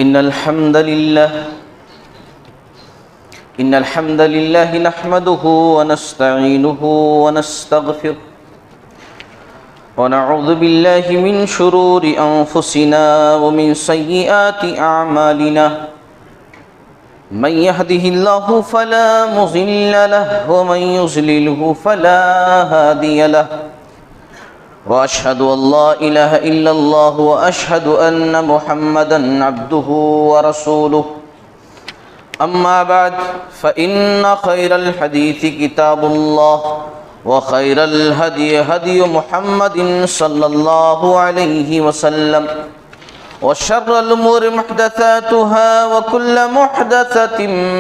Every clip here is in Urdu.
إن الحمد لله نحمده ونستعينه ونستغفره ونعوذ بالله من شرور أنفسنا ومن سيئات أعمالنا من يهده الله فلا مضل له ومن يضلله فلا هادي له وأشهد أن لا إله إلا الله وأشهد أن محمدًا عبده ورسوله أما بعد فإن خير الحديث كتاب الله وخير الهدي هدي محمد صلى الله عليه وسلم وشر الأمور محدثاتها وكل محدثة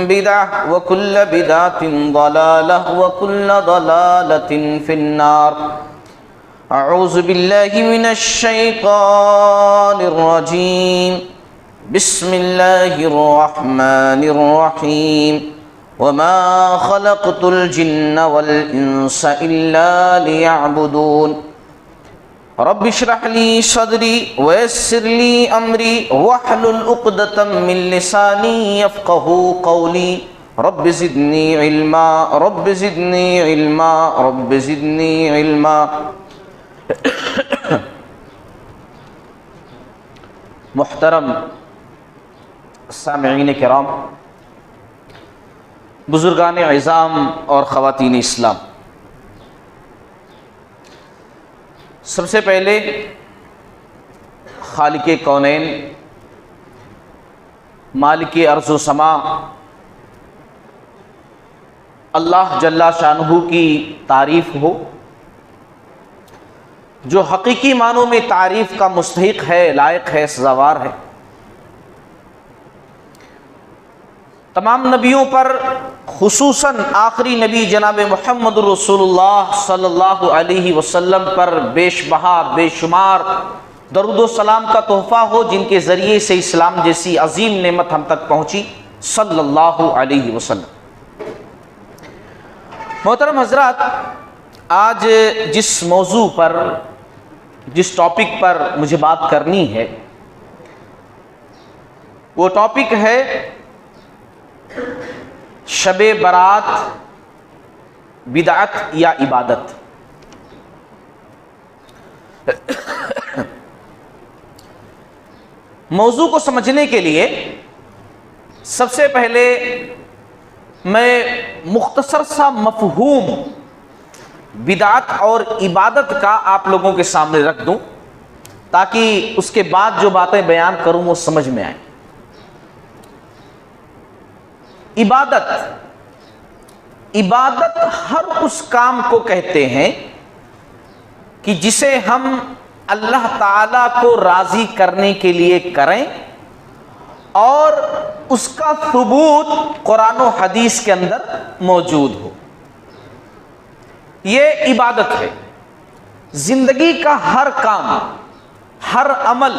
بدعة وكل بدعة ضلالة وكل ضلالة في النار. أعوذ بالله من الشيطان الرجيم. بسم الله الرحمن الرحيم. وما خلقت الجن والإنس إلا ليعبدون. رب اشرح لي صدري ويسر لي أمري واحلل عقدة من لساني يفقهوا قولي. رب زدني علما رب زدني علما رب زدني علما. محترم سامعین کرام، بزرگان عظام اور خواتین اسلام، سب سے پہلے خالق کونین، مالک ارض و سما اللہ جل شانہ کی تعریف ہو، جو حقیقی معنوں میں تعریف کا مستحق ہے، لائق ہے، سزاوار ہے۔ تمام نبیوں پر خصوصاً آخری نبی جناب محمد رسول اللہ صلی اللہ علیہ وسلم پر بیش بہا بے شمار درود و سلام کا تحفہ ہو، جن کے ذریعے سے اسلام جیسی عظیم نعمت ہم تک پہنچی صلی اللہ علیہ وسلم۔ محترم حضرات، آج جس موضوع پر، جس ٹاپک پر مجھے بات کرنی ہے، وہ ٹاپک ہے شب برات، بدعت یا عبادت۔ موضوع کو سمجھنے کے لیے سب سے پہلے میں مختصر سا مفہوم بدعت اور عبادت کا آپ لوگوں کے سامنے رکھ دوں، تاکہ اس کے بعد جو باتیں بیان کروں وہ سمجھ میں آئیں۔ عبادت ہر اس کام کو کہتے ہیں کہ جسے ہم اللہ تعالیٰ کو راضی کرنے کے لیے کریں اور اس کا ثبوت قرآن و حدیث کے اندر موجود ہو، یہ عبادت ہے۔ زندگی کا ہر کام، ہر عمل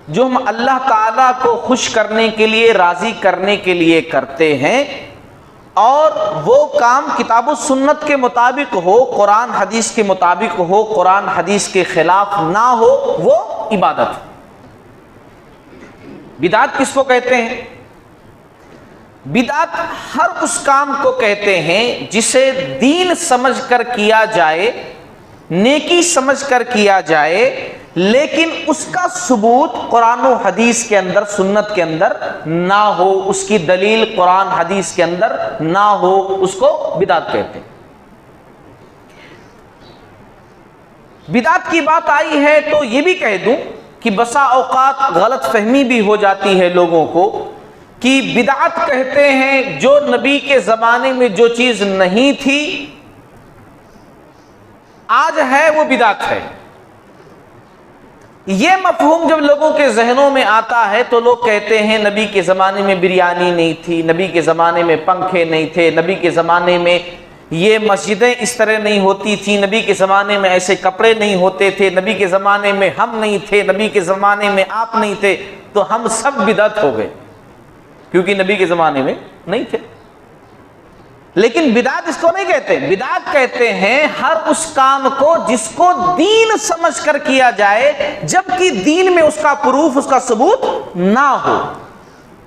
جو ہم اللہ تعالیٰ کو خوش کرنے کے لیے، راضی کرنے کے لیے کرتے ہیں، اور وہ کام کتاب و سنت کے مطابق ہو، قرآن حدیث کے مطابق ہو، قرآن حدیث کے خلاف نہ ہو، وہ عبادت ہے۔ بدعت کس کو کہتے ہیں؟ بدعت ہر اس کام کو کہتے ہیں جسے دین سمجھ کر کیا جائے، نیکی سمجھ کر کیا جائے، لیکن اس کا ثبوت قرآن و حدیث کے اندر، سنت کے اندر نہ ہو، اس کی دلیل قرآن حدیث کے اندر نہ ہو، اس کو بدعت کہتے ہیں۔ بدعت کی بات آئی ہے تو یہ بھی کہہ دوں کہ بسا اوقات غلط فہمی بھی ہو جاتی ہے لوگوں کو کہ بدعت کہتے ہیں جو نبی کے زمانے میں جو چیز نہیں تھی آج ہے وہ بدعت ہے۔ یہ مفہوم جب لوگوں کے ذہنوں میں آتا ہے تو لوگ کہتے ہیں نبی کے زمانے میں بریانی نہیں تھی، نبی کے زمانے میں پنکھے نہیں تھے، نبی کے زمانے میں یہ مسجدیں اس طرح نہیں ہوتی تھیں، نبی کے زمانے میں ایسے کپڑے نہیں ہوتے تھے، نبی کے زمانے میں ہم نہیں تھے، نبی کے زمانے میں آپ نہیں تھے، تو ہم سب بدعت ہو گئے کیونکہ نبی کے زمانے میں نہیں تھے۔ لیکن بدعت اس کو نہیں کہتے. بدعت کہتے ہیں ہر اس کام کو جس کو دین سمجھ کر کیا جائے جبکہ دین میں اس کا پروف، اس کا ثبوت نہ ہو.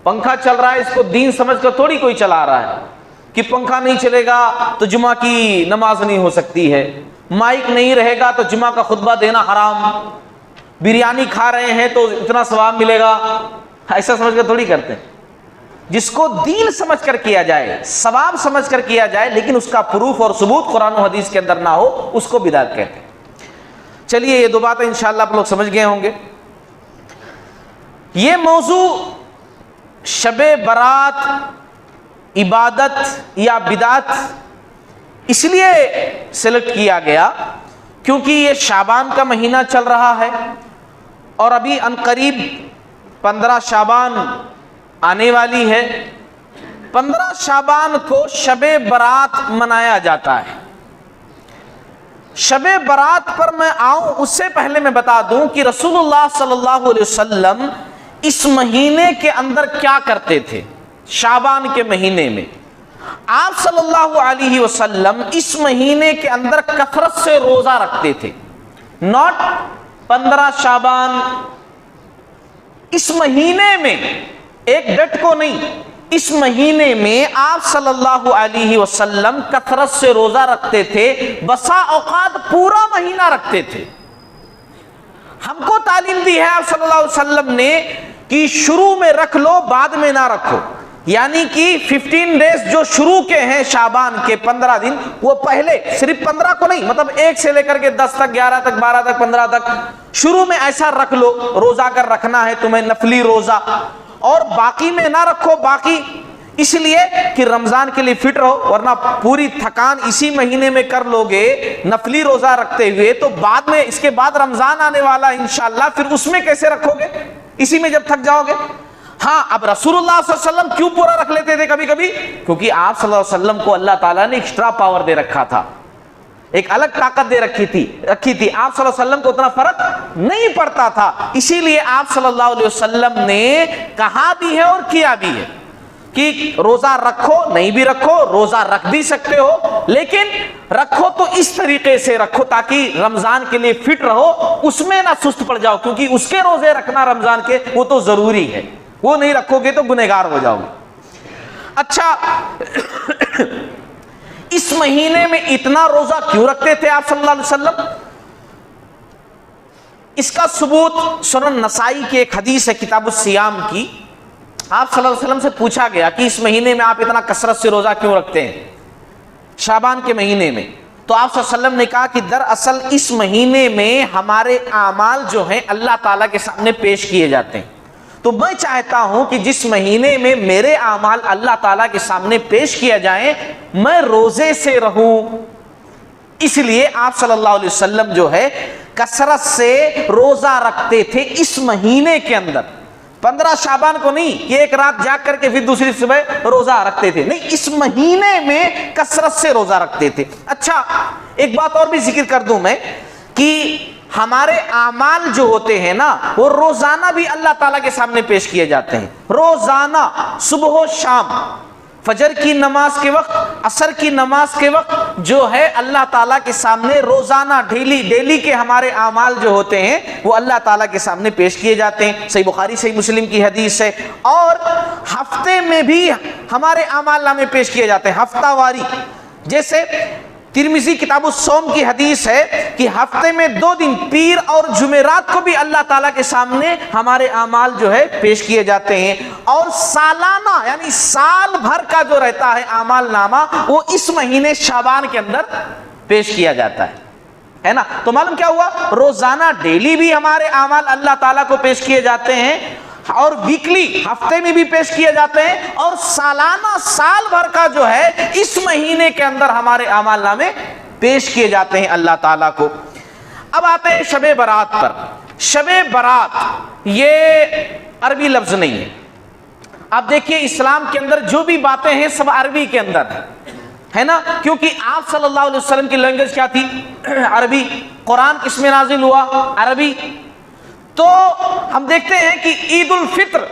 پنکھا چل رہا ہے، اس کو دین سمجھ کر تھوڑی کوئی چلا رہا ہے کہ پنکھا نہیں چلے گا تو جمعہ کی نماز نہیں ہو سکتی ہے، مائک نہیں رہے گا تو جمعہ کا خطبہ دینا حرام، بریانی کھا رہے ہیں تو اتنا ثواب ملے گا. ایسا سمجھ کر تھوڑی کرتے ہیں. جس کو دین سمجھ کر کیا جائے، ثواب سمجھ کر کیا جائے لیکن اس کا پروف اور ثبوت قرآن و حدیث کے اندر نہ ہو، اس کو بدعت کہتے ہیں. چلیے یہ دو باتیں انشاءاللہ آپ لوگ سمجھ گئے ہوں گے. یہ موضوع شب برات عبادت یا بدعت اس لیے سلیکٹ کیا گیا کیونکہ یہ شعبان کا مہینہ چل رہا ہے اور ابھی عنقریب 15 شعبان آنے والی ہے. 15 شعبان کو شب برات منایا جاتا ہے. شب برات پر میں آؤں اس سے پہلے میں بتا دوں کہ رسول اللہ صلی اللہ علیہ وسلم اس مہینے کے اندر کیا کرتے تھے. شعبان کے مہینے میں آپ صلی اللہ علیہ وسلم اس مہینے کے اندر کثرت سے روزہ رکھتے تھے. ناٹ 15 شعبان، اس مہینے میں، ایک ڈیٹ کو نہیں، اس مہینے میں آپ صلی اللہ علیہ وسلم کثرت سے روزہ رکھتے تھے. بسا اوقات پورا مہینہ رکھتے تھے. ہم کو تعلیم دی ہے آپ صلی اللہ علیہ وسلم نے کہ شروع میں رکھ لو بعد میں نہ رکھو. یعنی کہ 15 ڈیز جو شروع کے ہیں شعبان کے 15 دن، وہ پہلے صرف 15 کو نہیں، مطلب 1 سے لے کر کے 10 تک، 11 تک، 12 تک، 15 تک شروع میں ایسا رکھ لو. روزہ کر رکھنا ہے تمہیں، نفلی روزہ، اور باقی میں نہ رکھو. باقی اس لیے کہ رمضان کے لیے فٹ رہو، ورنہ پوری تھکان اسی مہینے میں کر لو گے نفلی روزہ رکھتے ہوئے تو بعد میں، اس کے بعد رمضان آنے والا انشاءاللہ، پھر اس میں کیسے رکھو گے اسی میں جب تھک جاؤ گے. ہاں اب رسول اللہ صلی اللہ علیہ وسلم کیوں پورا رکھ لیتے تھے کبھی کبھی؟ کیونکہ آپ صلی اللہ علیہ وسلم کو اللہ تعالیٰ نے ایکسٹرا پاور دے رکھا تھا، ایک الگ طاقت دے رکھی تھی. آپ صلی اللہ علیہ وسلم کو اتنا فرق نہیں پڑتا تھا. اسی لیے آپ صلی اللہ علیہ وسلم نے کہا بھی ہے اور کیا بھی ہے کہ روزہ رکھو، نہیں بھی رکھو، روزہ رکھ بھی سکتے ہو لیکن رکھو تو اس طریقے سے رکھو تاکہ رمضان کے لیے فٹ رہو، اس میں نہ سست پڑ جاؤ، کیونکہ اس کے روزے رکھنا رمضان کے وہ تو ضروری ہے، وہ نہیں رکھو گے تو گنہگار ہو جاؤ گے. اچھا اس مہینے میں اتنا روزہ کیوں رکھتے تھے آپ صلی اللہ علیہ وسلم؟ اس کا ثبوت سنن نسائی کی ایک حدیث ہے کتاب الصیام کی. آپ صلی اللہ علیہ وسلم سے پوچھا گیا کہ اس مہینے میں آپ اتنا کثرت سے روزہ کیوں رکھتے ہیں شعبان کے مہینے میں؟ تو آپ صلی اللہ علیہ وسلم نے کہا کہ دراصل اس مہینے میں ہمارے اعمال جو ہیں اللہ تعالیٰ کے سامنے پیش کیے جاتے ہیں، تو میں چاہتا ہوں کہ جس مہینے میں میرے اعمال اللہ تعالیٰ کے سامنے پیش کیا جائیں میں روزے سے رہوں. اس لیے آپ صلی اللہ علیہ وسلم جو ہے کثرت سے روزہ رکھتے تھے اس مہینے کے اندر. 15 شعبان کو نہیں کہ ایک رات جاگ کر کے پھر دوسری صبح روزہ رکھتے تھے، نہیں، اس مہینے میں کثرت سے روزہ رکھتے تھے. اچھا ایک بات اور بھی ذکر کر دوں میں کہ ہمارے اعمال جو ہوتے ہیں نا وہ روزانہ بھی اللہ تعالیٰ کے سامنے پیش کیے جاتے ہیں. روزانہ صبح و شام، فجر کی نماز کے وقت، عصر کی نماز کے وقت جو ہے اللہ تعالیٰ کے سامنے روزانہ ڈیلی کے ہمارے اعمال جو ہوتے ہیں وہ اللہ تعالیٰ کے سامنے پیش کیے جاتے ہیں. صحیح بخاری صحیح مسلم کی حدیث ہے. اور ہفتے میں بھی ہمارے اعمال نامے پیش کیے جاتے ہیں ہفتہ واری. جیسے ترمذی کتاب الصوم کی حدیث ہے کہ ہفتے میں 2 دن پیر اور جمعرات کو بھی اللہ تعالیٰ کے سامنے ہمارے اعمال جو ہے پیش کیے جاتے ہیں. اور سالانہ یعنی سال بھر کا جو رہتا ہے اعمال نامہ وہ اس مہینے شعبان کے اندر پیش کیا جاتا ہے نا. تو معلوم کیا ہوا، روزانہ ڈیلی بھی ہمارے اعمال اللہ تعالیٰ کو پیش کیے جاتے ہیں اور ویکلی ہفتے میں بھی پیش کیے جاتے ہیں، اور سالانہ سال بھر کا جو ہے اس مہینے کے اندر ہمارے اعمال نامے پیش کیے جاتے ہیں اللہ تعالیٰ کو. اب آتے ہیں شب برات پر. شب برات یہ عربی لفظ نہیں ہے. اب دیکھیے اسلام کے اندر جو بھی باتیں ہیں سب عربی کے اندر ہے نا، کیونکہ آپ صلی اللہ علیہ وسلم کی لینگویج کیا تھی؟ عربی. قرآن کس میں نازل ہوا؟ عربی. تو ہم دیکھتے ہیں کہ عید الفطر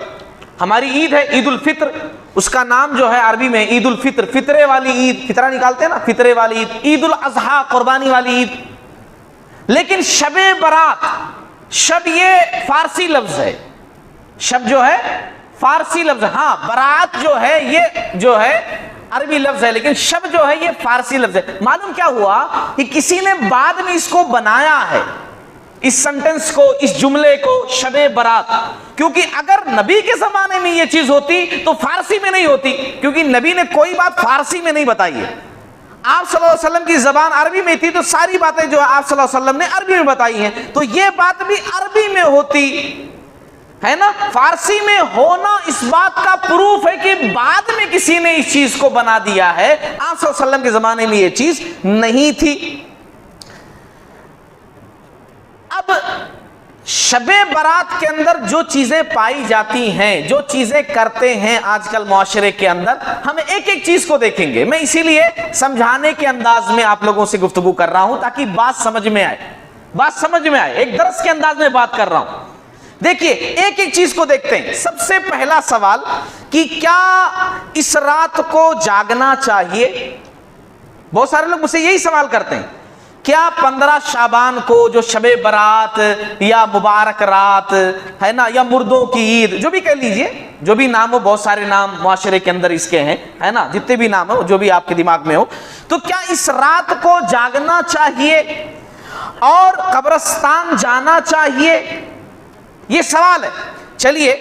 ہماری عید ہے عید الفطر، اس کا نام جو ہے عربی میں عید الفطر، فطرے والی عید، فطرہ نکالتے ہیں نا، فطرے والی عید، عید الاضحیٰ قربانی والی عید۔ لیکن شب برات، شب یہ فارسی لفظ ہے، شب جو ہے فارسی لفظ، ہاں برات جو ہے یہ جو ہے عربی لفظ ہے، لیکن شب جو ہے یہ فارسی لفظ ہے۔ معلوم کیا ہوا کہ کسی نے بعد میں اس کو بنایا ہے، اس سنٹنس کو، اس جملے کو، شب برات، کیونکہ اگر نبی کے زمانے میں یہ چیز ہوتی تو فارسی میں نہیں ہوتی، کیونکہ نبی نے کوئی بات فارسی میں نہیں بتائی ہے۔ آپ صلی اللہ علیہ وسلم کی زبان عربی میں تھی تو ساری باتیں جو آپ صلی اللہ علیہ وسلم نے عربی میں بتائی ہیں، تو یہ بات بھی عربی میں ہوتی ہے نا۔ فارسی میں ہونا اس بات کا پروف ہے کہ بعد میں کسی نے اس چیز کو بنا دیا ہے، آپ صلی اللہ علیہ وسلم کے زمانے میں یہ چیز نہیں تھی۔ اب شب برات کے اندر جو چیزیں پائی جاتی ہیں، جو چیزیں کرتے ہیں آج کل معاشرے کے اندر، ہم ایک ایک چیز کو دیکھیں گے۔ میں اسی لیے سمجھانے کے انداز میں آپ لوگوں سے گفتگو کر رہا ہوں تاکہ بات سمجھ میں آئے، بات سمجھ میں آئے، ایک درس کے انداز میں بات کر رہا ہوں۔ دیکھیے ایک ایک چیز کو دیکھتے ہیں۔ سب سے پہلا سوال کہ کیا اس رات کو جاگنا چاہیے؟ بہت سارے لوگ مجھ سے یہی سوال کرتے ہیں، کیا 15 شعبان کو جو شب برات یا مبارک رات ہے نا، یا مردوں کی عید، جو بھی کہہ لیجئے، جو بھی نام ہو، بہت سارے نام معاشرے کے اندر اس کے ہیں، ہے نا، جتنے بھی نام ہو، جو بھی آپ کے دماغ میں ہو، تو کیا اس رات کو جاگنا چاہیے اور قبرستان جانا چاہیے؟ یہ سوال ہے۔ چلیے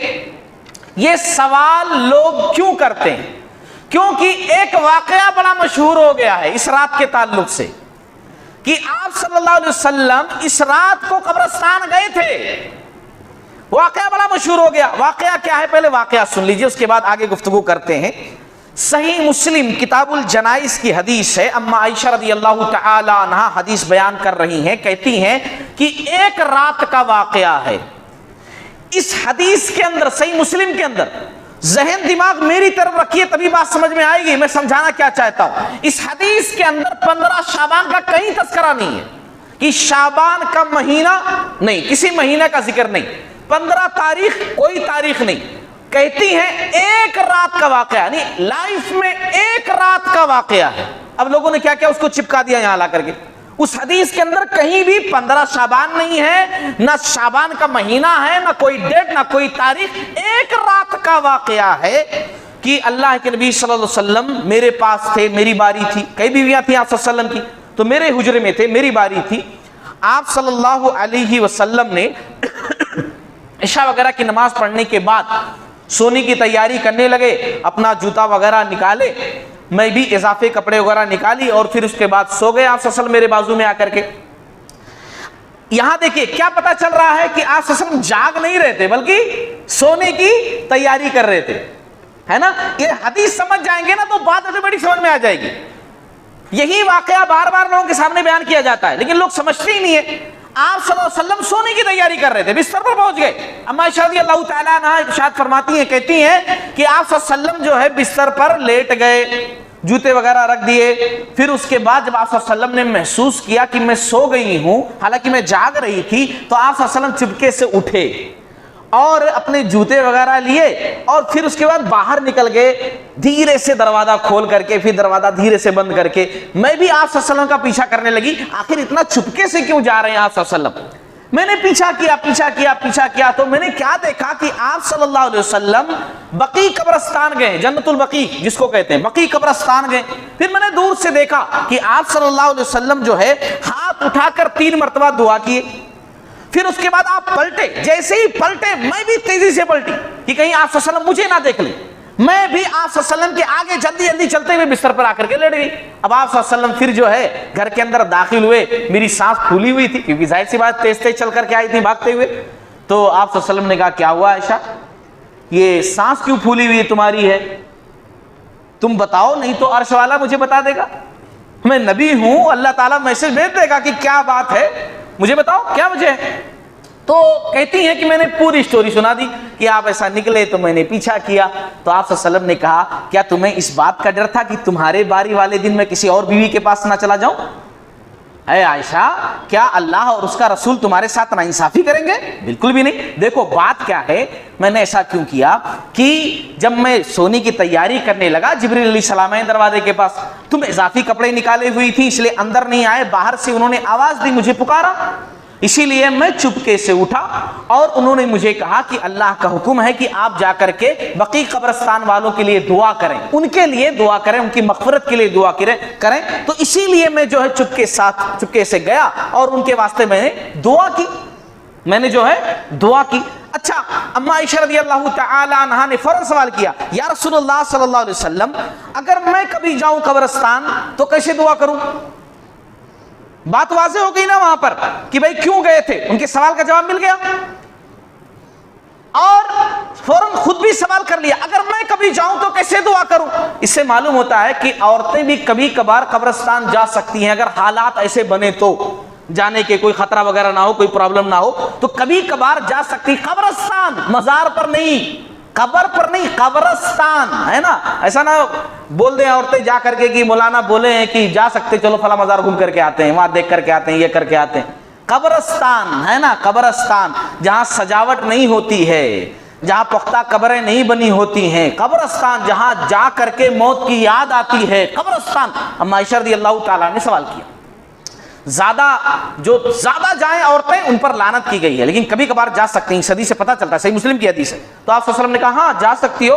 یہ سوال لوگ کیوں کرتے ہیں؟ کیونکہ ایک واقعہ بڑا مشہور ہو گیا ہے اس رات کے تعلق سے، کہ آپ صلی اللہ علیہ وسلم اس رات کو قبرستان گئے تھے۔ واقعہ بڑا مشہور ہو گیا۔ واقعہ کیا ہے؟ پہلے واقعہ سن لیجئے، اس کے بعد آگے گفتگو کرتے ہیں۔ صحیح مسلم کتاب الجنائز کی حدیث ہے، اما عائشہ رضی اللہ تعالی عنہا حدیث بیان کر رہی ہیں، کہتی ہیں کہ ایک رات کا واقعہ ہے۔ اس حدیث کے اندر، صحیح مسلم کے اندر، ذہن دماغ میری طرف رکھیے تبھی بات سمجھ میں آئے گی میں سمجھانا کیا چاہتا ہوں۔ اس حدیث کے اندر 15 شعبان کا کہیں تذکرہ نہیں ہے، کہ شعبان کا مہینہ نہیں، کسی مہینہ کا ذکر نہیں، 15 تاریخ کوئی تاریخ نہیں۔ کہتی ہیں ایک رات کا واقعہ، یعنی لائف میں ایک رات کا واقعہ ہے۔ اب لوگوں نے کیا کیا، اس کو چپکا دیا یہاں لا کر کے۔ اس حدیث کے اندر کہیں بھی 15 شعبان نہیں ہے، نہ شعبان کا مہینہ ہے، نہ کوئی ڈیٹ، نہ کوئی تاریخ، ایک رات کا واقعہ ہے کہ اللہ کے نبی صلی اللہ علیہ وسلم میرے پاس تھے، میری باری تھی، کئی بیویاں تھیں آپ صلی اللہ علیہ وسلم کی، تو میرے حجرے میں تھے، میری باری تھی۔ آپ صلی اللہ علیہ وسلم نے عشاء وغیرہ کی نماز پڑھنے کے بعد سونے کی تیاری کرنے لگے، اپنا جوتا وغیرہ نکالے، میں بھی اضافے کپڑے وغیرہ نکالی، اور پھر اس کے بعد سو گئے آپ صلی اللہ علیہ وسلم میرے بازو میں آ کر کے۔ یہاں دیکھیے کیا پتا چل رہا ہے کہ آپ صلی اللہ علیہ وسلم جاگ نہیں رہے تھے بلکہ سونے کی تیاری کر رہے تھے، ہے نا۔ یہ حدیث سمجھ جائیں گے نا تو بات اتنی بڑی سمجھ میں آ جائے گی۔ یہی واقعہ بار بار لوگوں کے سامنے بیان کیا جاتا ہے لیکن لوگ سمجھتے ہی نہیں ہے۔ آپ صلی اللہ علیہ وسلم سونے کی تیاری کر رہے تھے، بستر پر پہنچ گئے۔ اما عائشہ رضی اللہ تعالیٰ عنہا ارشاد فرماتی ہیں، کہتی ہیں کہ آپ صلی اللہ علیہ وسلم جو ہے بستر پر لیٹ گئے، جوتے وغیرہ رکھ دیے، پھر اس کے بعد جب آپ صلی اللہ علیہ وسلم نے محسوس کیا کہ میں سو گئی ہوں حالانکہ میں جاگ رہی تھی، تو آپ صلی اللہ علیہ وسلم چپکے سے اٹھے اور اپنے جوتے وغیرہ لیے اور پھر اس کے بعد باہر نکل گئے، دھیرے سے دروازہ کھول کر کے، پھر دروازہ دھیرے سے بند کر کے۔ میں بھی آپ صلی اللہ علیہ وسلم کا پیچھا کرنے لگی، آخر اتنا چپکے سے کیوں جا رہے ہیں آپ صلی اللہ علیہ وسلم۔ میں نے پیچھا کیا تو میں نے کیا دیکھا کہ آپ صلی اللہ علیہ وسلم بقیع قبرستان گئے، جنت البقیع جس کو کہتے ہیں، بقیع قبرستان گئے۔ پھر میں نے دور سے دیکھا کہ آپ صلی اللہ علیہ وسلم جو ہے ہاتھ اٹھا کر 3 مرتبہ دعا کیے، پھر اس کے بعد آپ پلٹے، جیسے ہی پلٹے میں بھی تیزی سے پلٹی کہ کہیں آپ صلی اللہ علیہ وسلم مجھے نہ دیکھ لیں، میں بھی آپ صلی اللہ علیہ وسلم کے آگے جلدی جلدی چلتے ہوئے بستر پر آ کر کے لیٹ گئی۔ اب آپ صلی اللہ علیہ وسلم پھر جو ہے گھر کے اندر داخل ہوئے، میری سانس پھولی ہوئی تھی کیونکہ ظاہر سی بات تیز تیز چل کر کے آئی تھی بھاگتے ہوئے۔ تو آپ صلی اللہ علیہ وسلم نے کہا کیا ہوا عائشہ، یہ سانس کیوں پھولی ہوئی تمہاری ہے، تم بتاؤ نہیں تو عرش والا مجھے بتا دے گا، میں نبی ہوں، اللہ تعالیٰ میسج بھیج دے گا کہ کیا بات ہے، مجھے بتاؤ کیا وجہ ہے۔ تو کہتی ہیں کہ میں نے پوری سٹوری سنا دی کہ آپ ایسا نکلے تو میں نے پیچھا کیا۔ تو آپ صلی اللہ علیہ وسلم نے کہا کیا تمہیں اس بات کا ڈر تھا کہ تمہارے باری والے دن میں کسی اور بیوی کے پاس نہ چلا جاؤں؟ اے عائشہ، کیا اللہ اور اس کا رسول تمہارے ساتھ ناانصافی کریں گے؟ بالکل بھی نہیں۔ دیکھو بات کیا ہے، میں نے ایسا کیوں کیا کہ جب میں سونے کی تیاری کرنے لگا جبریل علیہ السلام آئے دروازے کے پاس، تم اضافی کپڑے نکالے ہوئی تھی اس لیے اندر نہیں آئے، باہر سے انہوں نے آواز دی، مجھے پکارا، اسی لیے میں چپکے سے اٹھا اور انہوں نے مجھے کہا کہ اللہ کا حکم ہے کہ آپ جا کر کے بقیع قبرستان والوں کے لیے دعا کریں، ان کے لیے دعا کریں، ان کی مغفرت کے لیے دعا کریں، تو اسی لیے میں جو ہے چپکے سے گیا اور ان کے واسطے میں نے دعا کی، میں نے جو ہے دعا کی۔ اچھا، اما عائشہ رضی اللہ تعالی عنہا نے فوراً سوال کیا، یا رسول اللہ صلی اللہ علیہ وسلم اگر میں کبھی جاؤں قبرستان تو کیسے دعا کروں؟ بات واضح ہو گئی نا وہاں پر کہ بھائی کیوں گئے تھے، ان کے سوال کا جواب مل گیا، اور فوراً خود بھی سوال کر لیا اگر میں کبھی جاؤں تو کیسے دعا کروں۔ اس سے معلوم ہوتا ہے کہ عورتیں بھی کبھی کبھار قبرستان جا سکتی ہیں، اگر حالات ایسے بنے تو، جانے کے کوئی خطرہ وغیرہ نہ ہو، کوئی پرابلم نہ ہو تو کبھی کبھار جا سکتی، قبرستان، مزار پر نہیں، قبر پر نہیں، قبرستان ہے نا، ایسا نہ بول دیں عورتیں جا کر کے کہ مولانا بولے ہیں کہ جا سکتے، چلو فلاں مزار گھوم کر کے آتے ہیں، وہاں دیکھ کر کے آتے ہیں، یہ کر کے آتے ہیں۔ قبرستان ہے نا، قبرستان جہاں سجاوٹ نہیں ہوتی ہے، جہاں پختہ قبریں نہیں بنی ہوتی ہیں، قبرستان جہاں جا کر کے موت کی یاد آتی ہے، قبرستان۔ اما عائشہ رضی اللہ تعالیٰ نے سوال کیا، جو زیادہ جائیں عورتیں ان پر لعنت کی گئی ہے، لیکن کبھی کبھار جا سکتی ہیں، اس حدیث سے پتہ چلتا ہے، صحیح مسلم کی حدیث ہے۔ تو آپ صلی اللہ علیہ وسلم نے کہا ہاں جا سکتی ہو،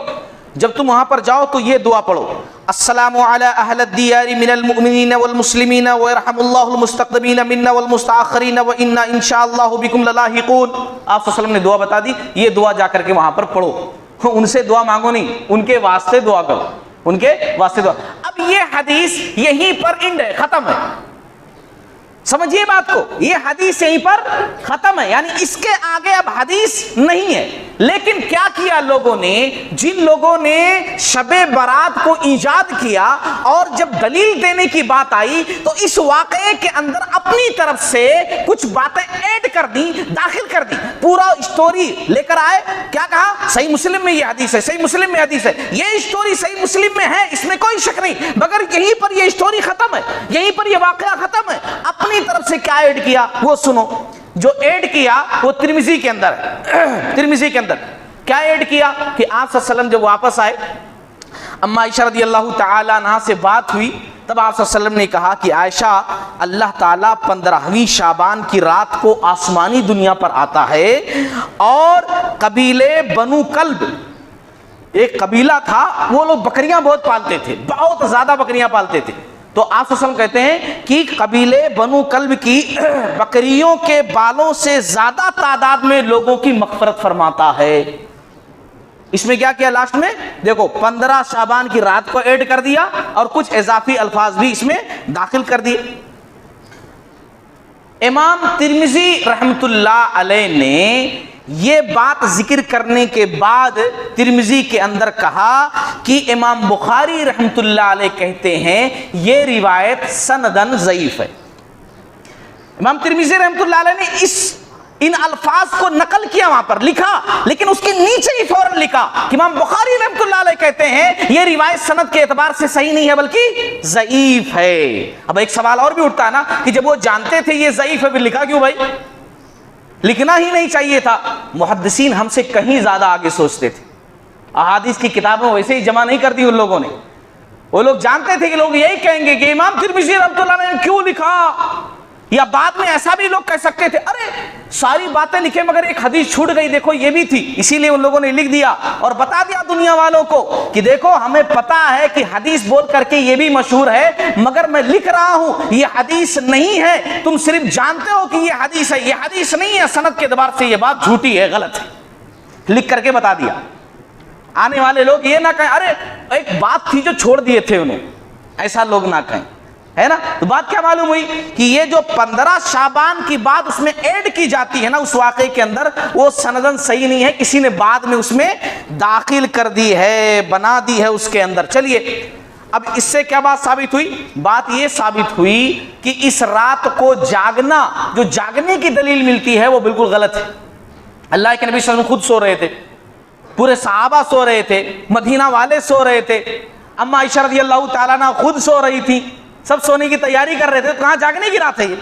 جب تم وہاں پر جاؤ تو یہ دعا پڑھو، السلام علی اہل الدیار من المؤمنین والمسلمین ویرحم اللہ المستقدمین منا والمستاخرین وانا انشاءاللہ بکم للاحقون۔ آپ صلی اللہ علیہ وسلم نے دعا بتا دی، یہ دعا جا کر کے وہاں پر پڑھو، ان سے دعا مانگو نہیں، ان کے واسطے دعا کرو، ان کے واسطے دعا۔ اب یہ حدیث یہیں پر اینڈ ہے، ختم ہے، سمجھیے بات کو، یہ حدیث یہیں پر ختم ہے، یعنی اس کے آگے اب حدیث نہیں ہے۔ لیکن کیا کیا لوگوں نے، جن لوگوں نے شب برات کو ایجاد کیا اور جب دلیل دینے کی بات آئی تو اس واقعے کے اندر اپنی طرف سے کچھ باتیں ایڈ کر دی، داخل کر دی، پورا اسٹوری لے کر آئے، کیا کہا صحیح مسلم میں یہ حدیث ہے، صحیح مسلم میں حدیث ہے، یہ اسٹوری صحیح مسلم میں ہے، اس میں کوئی شک نہیں، مگر یہیں پر یہ اسٹوری ختم ہے، یہیں پر یہ واقعہ ختم ہے۔ اپنی طرف سے کیا ایڈ کیا وہ سنو، جو ایڈ کیا وہ ترمذی کے اندر ہے، ترمذی کے اندر کیا ایڈ کیا کہ آپ صلی اللہ علیہ وسلم جب واپس آئے، اما عائشہ رضی اللہ تعالی عنہا سے بات ہوئی، تب آپ صلی اللہ علیہ وسلم نے کہا کہ عائشہ، اللہ تعالیٰ 15ویں شعبان کی رات کو آسمانی دنیا پر آتا ہے اور قبیلے بنو کلب، ایک قبیلہ تھا، وہ لوگ بکریاں بہت پالتے تھے، بہت زیادہ بکریاں پالتے تھے، تو آپ صلی اللہ علیہ وسلم کہتے ہیں کہ قبیلے بنو کلب کی بکریوں کے بالوں سے زیادہ تعداد میں لوگوں کی مغفرت فرماتا ہے۔ اس میں کیا کیا لاسٹ میں دیکھو، 15 شعبان کی رات کو ایڈ کر دیا اور کچھ اضافی الفاظ بھی اس میں داخل کر دیے۔ امام ترمذی رحمت اللہ علیہ نے یہ بات ذکر کرنے کے بعد ترمذی کے اندر کہا کہ امام بخاری رحمت اللہ علیہ کہتے ہیں یہ روایت سندن ضعیف ہے۔ امام ترمذی رحمت اللہ علیہ نے ان الفاظ کو نقل کیا، وہاں پر لکھا، لیکن اس کے نیچے ہی فوراً لکھا کہ امام بخاری رحمت اللہ علیہ کہتے ہیں یہ روایت سند کے اعتبار سے صحیح نہیں ہے بلکہ ضعیف ہے۔ اب ایک سوال اور بھی اٹھتا ہے نا کہ جب وہ جانتے تھے یہ ضعیف ہے پھر لکھا کیوں بھائی؟ لکھنا ہی نہیں چاہیے تھا۔ محدثین ہم سے کہیں زیادہ آگے سوچتے تھے، احادیث کی کتابیں ویسے ہی جمع نہیں کر دی ان لوگوں نے، وہ لوگ جانتے تھے کہ لوگ یہی کہیں گے کہ امام ترمذی رحمۃ اللہ علیہ نے کیوں لکھا، یا بعد میں ایسا بھی لوگ کہہ سکتے تھے ارے ساری باتیں لکھے مگر ایک حدیث چھوٹ گئی، دیکھو یہ بھی تھی، اسی لیے ان لوگوں نے لکھ دیا اور بتا دیا دنیا والوں کو کہ دیکھو ہمیں پتا ہے کہ حدیث بول کر کے یہ بھی مشہور ہے مگر میں لکھ رہا ہوں یہ حدیث نہیں ہے، تم صرف جانتے ہو کہ یہ حدیث ہے، یہ حدیث نہیں ہے، سند کے اعتبار سے یہ بات جھوٹی ہے، غلط ہے، لکھ کر کے بتا دیا۔ آنے والے لوگ یہ نہ کہیں ارے ایک بات تھی جو چھوڑ دیے تھے انہوں، ایسا لوگ نہ کہیں، ہے نا۔ تو بات کیا معلوم ہوئی کہ یہ جو 15 شعبان کی بات اس میں ایڈ کی جاتی ہے نا اس واقعے کے اندر، وہ سندن صحیح نہیں ہے، کسی نے بعد میں اس میں داخل کر دی ہے، بنا دی ہے اس کے اندر۔ چلیے اب اس سے کیا بات ثابت ہوئی؟ بات یہ ثابت ہوئی کہ اس رات کو جاگنا، جو جاگنے کی دلیل ملتی ہے وہ بالکل غلط ہے۔ اللہ کے نبی صلی اللہ علیہ وسلم خود سو رہے تھے، پورے صحابہ سو رہے تھے، مدینہ والے سو رہے تھے، اما عائشہ رضی اللہ تعالیٰ عنہ خود سو رہی تھی، سب سونے کی تیاری کر رہے تھے، کہاں جاگنے کی رات ہے، یہ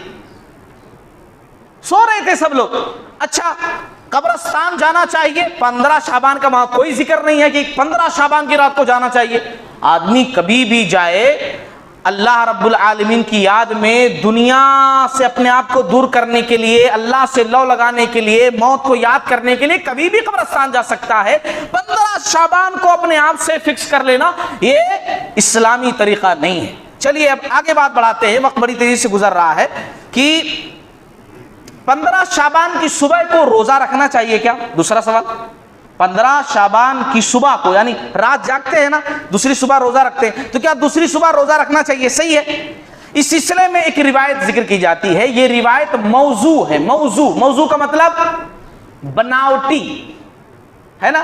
سو رہے تھے سب لوگ۔ اچھا قبرستان جانا چاہیے، 15 شعبان کا وہاں کوئی ذکر نہیں ہے کہ 15 شعبان کی رات کو جانا چاہیے۔ آدمی کبھی بھی جائے اللہ رب العالمین کی یاد میں، دنیا سے اپنے آپ کو دور کرنے کے لیے، اللہ سے لو لگانے کے لیے، موت کو یاد کرنے کے لیے کبھی بھی قبرستان جا سکتا ہے۔ 15 شعبان کو اپنے آپ سے فکس کر لینا یہ اسلامی طریقہ نہیں ہے۔ چلیے اب آگے بات بڑھاتے ہیں، وقت بڑی تیزی سے گزر رہا ہے، کہ 15 شعبان کی صبح کو روزہ رکھنا چاہیے کیا؟ دوسرا سوال، 15 شعبان کی صبح کو، یعنی رات جاگتے ہیں نا، دوسری صبح روزہ رکھتے ہیں، تو کیا دوسری صبح روزہ رکھنا چاہیے؟ صحیح ہے۔ اس سلسلے میں ایک روایت ذکر کی جاتی ہے، یہ روایت موضوع ہے۔ موضوع کا مطلب بناوٹی ہے نا۔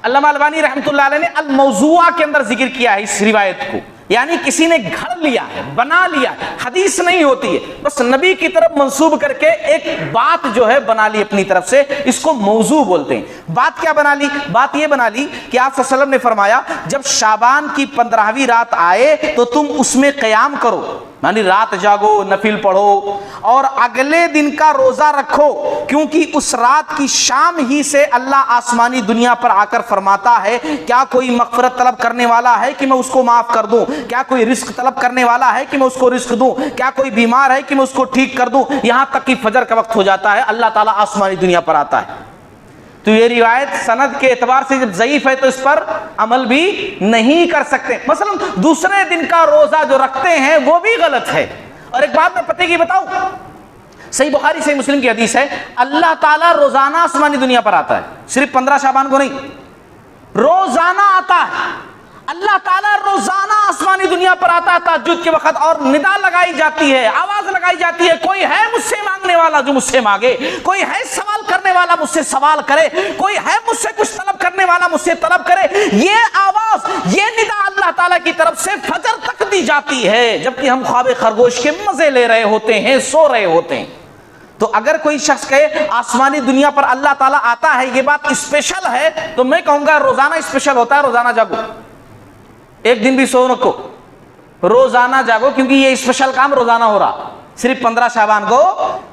علامہ البانی رحمۃ اللہ علیہ نے الموضوع کے اندر ذکر کیا ہے اس روایت کو، یعنی کسی نے گھڑ لیا ہے، بنا لیا ہے، حدیث نہیں ہوتی ہے، بس نبی کی طرف منسوب کر کے ایک بات جو ہے بنا لی اپنی طرف سے، اس کو موضوع بولتے ہیں۔ بات کیا بنا لی؟ بات یہ بنا لی کہ آپ صلی اللہ علیہ وسلم نے فرمایا جب شعبان کی 15ویں رات آئے تو تم اس میں قیام کرو، یعنی رات جاگو، نفل پڑھو اور اگلے دن کا روزہ رکھو، کیونکہ اس رات کی شام ہی سے اللہ آسمانی دنیا پر آ کر فرماتا ہے کیا کوئی مغفرت طلب کرنے والا ہے کہ میں اس کو معاف کر دوں، کیا کوئی رزق طلب کرنے والا ہے کہ میں اس کو رزق دوں، کیا کوئی بیمار ہے کہ میں اس کو ٹھیک کر دوں، یہاں تک کہ فجر کا وقت ہو جاتا ہے اللہ تعالیٰ آسمانی دنیا پر آتا ہے۔ تو یہ روایت سند کے اعتبار سے جب ضعیف ہے تو اس پر عمل بھی نہیں کر سکتے۔ مثلا دوسرے دن کا روزہ جو رکھتے ہیں وہ بھی غلط ہے۔ اور ایک بات میں پتے کی بتاؤں، صحیح بخاری صحیح مسلم کی حدیث ہے، اللہ تعالیٰ روزانہ آسمانی دنیا پر آتا ہے، صرف 15 شعبان کو نہیں، روزانہ آتا ہے اللہ تعالیٰ، روزانہ آسمانی دنیا پر آتا ہے تہجد کے وقت، اور ندا لگائی جاتی ہے، آواز لگائی جاتی ہے، کوئی ہے مجھ سے مانگنے والا جو مجھ سے مانگے، کوئی ہے سوال کرنے والا مجھ سے سوال کرے، کوئی ہے مجھ سے کچھ طلب کرنے والا مجھ سے طلب کرے۔ یہ آواز، یہ ندا اللہ تعالیٰ کی طرف سے فجر تک دی جاتی ہے، جبکہ ہم خواب خرگوش کے مزے لے رہے ہوتے ہیں، سو رہے ہوتے ہیں۔ تو اگر کوئی شخص کہے آسمانی دنیا پر اللہ تعالیٰ آتا ہے، یہ بات اسپیشل ہے، تو میں کہوں گا روزانہ اسپیشل ہوتا ہے، روزانہ جاگو، ایک دن بھی سو رکھو، روزانہ جاگو، کیونکہ یہ اسپیشل کام روزانہ ہو رہا، صرف 15 شعبان کو